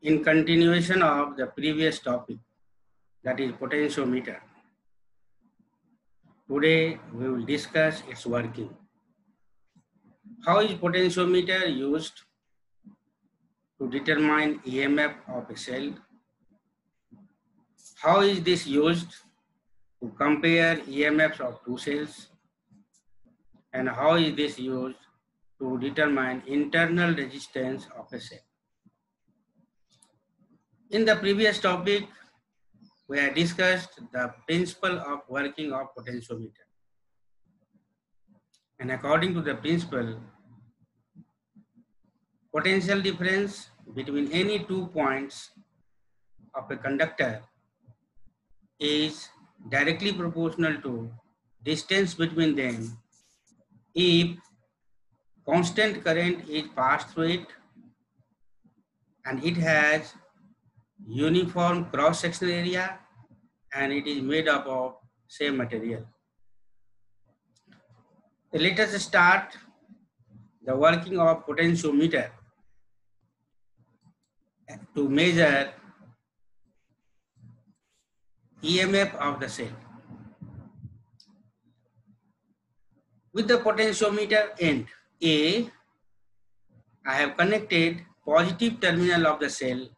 In continuation of the previous topic, that is potentiometer, today we will discuss its working. How is potentiometer used to determine EMF of a cell? How is this used to compare EMFs of two cells? And how is this used to determine internal resistance of a cell? In the previous topic, we have discussed the principle of working of potentiometer. And according to the principle, potential difference between any 2 points of a conductor is directly proportional to distance between them if constant current is passed through it and it has uniform cross-sectional area and it is made up of same material. Let us start the working of potentiometer to measure EMF of the cell. With the potentiometer end A, I have connected positive terminal of the cell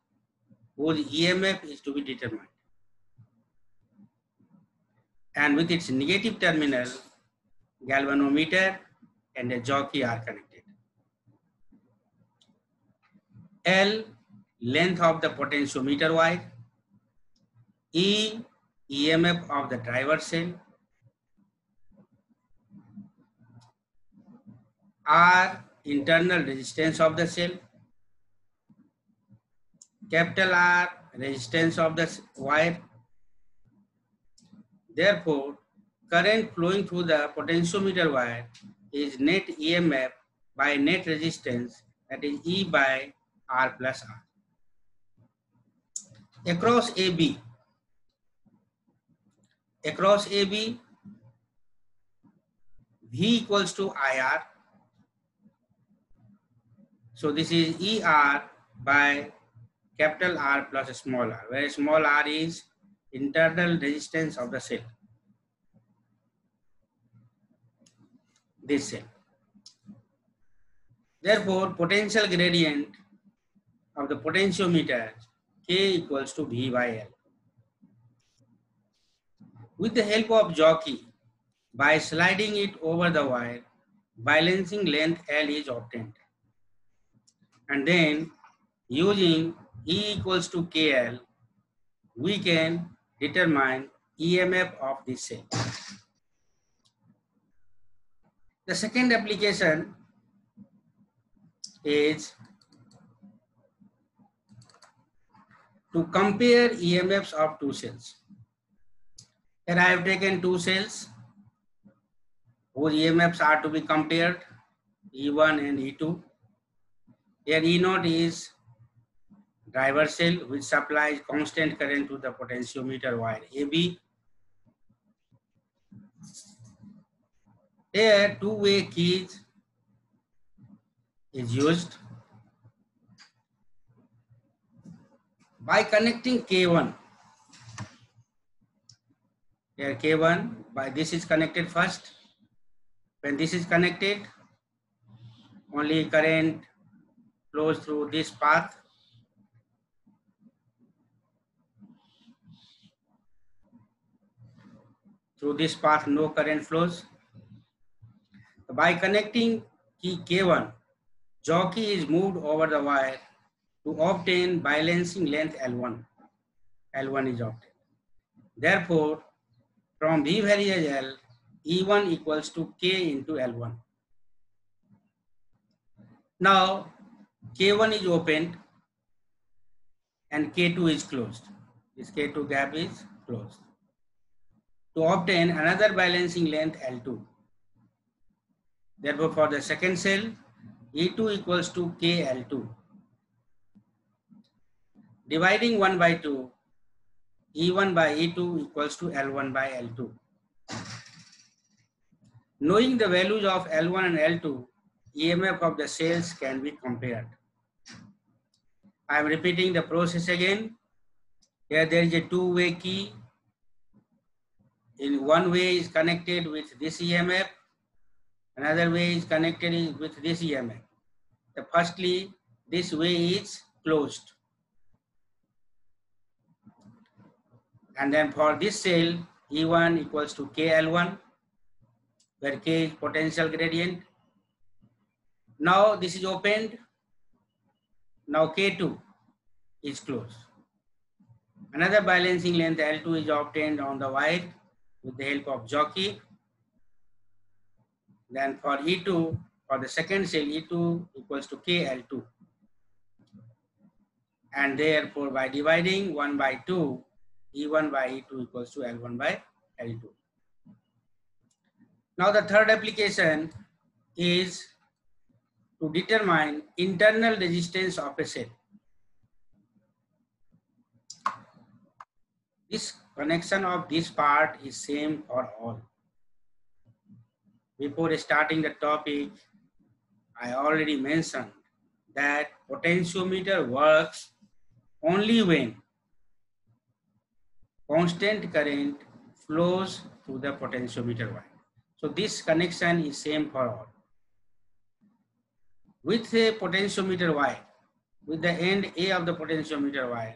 whose EMF is to be determined. And with its negative terminal, galvanometer and a jockey are connected. L, length of the potentiometer wire. E, EMF of the driver cell. R, internal resistance of the cell. Capital R, resistance of the wire. Therefore, current flowing through the potentiometer wire is net EMF by net resistance, that is E by R plus R. Across AB, V equals to IR. So this is ER by capital R plus small r, where small r is internal resistance of the cell. This cell. Therefore, potential gradient of the potentiometer K equals to V by L. With the help of jockey, by sliding it over the wire, balancing length L is obtained. And then using E equals to KL, we can determine EMF of this cell. The second application is to compare EMFs of two cells. Here I have taken two cells whose EMFs are to be compared, E1 and E2. Here E0 is driver cell which supplies constant current to the potentiometer wire AB. Here two-way keys is used. By connecting K1, here K1, by this is connected first. When this is connected, only current flows through this path. Through this path, no current flows. By connecting key K1, jockey is moved over the wire to obtain balancing length L1. L1 is obtained. Therefore, from V value as L, E1 equals to K into L1. Now, K1 is opened and K2 is closed. This K2 gap is closed. To obtain another balancing length L2. Therefore, for the second cell, E2 equals to KL2. Dividing 1 by 2, E1 by E2 equals to L1 by L2. Knowing the values of L1 and L2, EMF of the cells can be compared. I am repeating the process again. Here there is a two-way key. In one way is connected with this EMF, another way is connected with this EMF. Firstly, this way is closed. And then for this cell, E1 equals to KL1, where K is potential gradient. Now this is opened. Now K2 is closed. Another balancing length L2 is obtained on the wire with the help of jockey. Then for E2, for the second cell, E2 equals to KL2. And therefore, by dividing 1 by 2, E1 by E2 equals to L1 by L2. Now the third application is to determine internal resistance of a cell. This connection of this part is same for all. Before starting the topic, I already mentioned that potentiometer works only when constant current flows through the potentiometer wire. So this connection is same for all. With a potentiometer wire, with the end A of the potentiometer wire,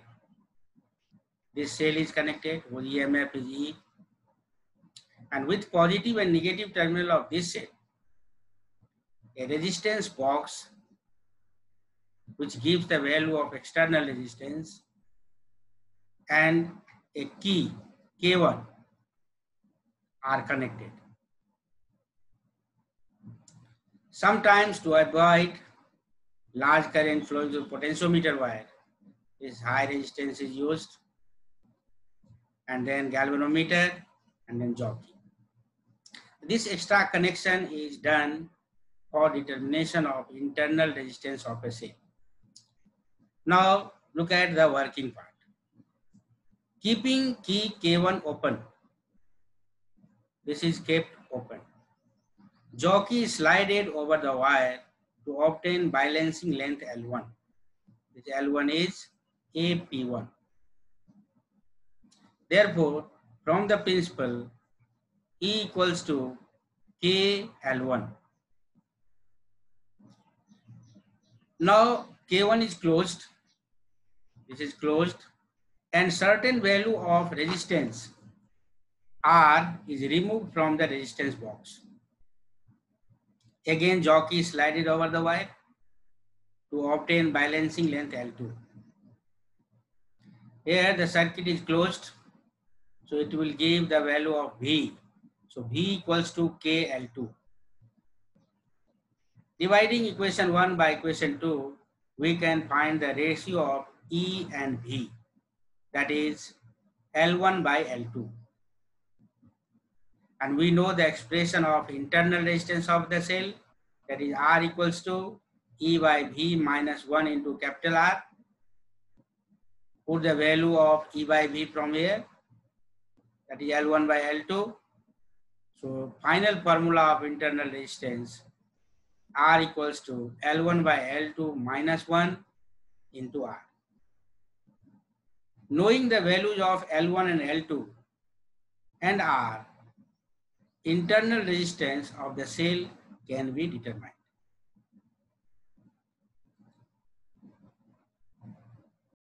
this cell is connected with EMF is E, and with positive and negative terminal of this cell, a resistance box which gives the value of external resistance and a key K1 are connected. Sometimes to avoid large current flowing through potentiometer wire, this high resistance is used, and then galvanometer and then jockey. This extra connection is done for determination of internal resistance of a cell. Now look at the working part. Keeping key K1 open, this is kept open. Jockey is slided over the wire to obtain balancing length L1. This L1 is AP1. Therefore, from the principle, E equals to KL1. Now K1 is closed. This is closed, and certain value of resistance R is removed from the resistance box. Again, jockey is slided over the wire to obtain balancing length L2. Here the circuit is closed, so it will give the value of V. So V equals to KL2. Dividing equation 1 by equation 2, we can find the ratio of E and V, that is L1 by L2. And we know the expression of internal resistance of the cell, that is R equals to E by V minus 1 into capital R. Put the value of E by V from here, that is L1 by L2. So final formula of internal resistance, R equals to L1 by L2 minus 1 into R. Knowing the values of L1 and L2 and R, internal resistance of the cell can be determined.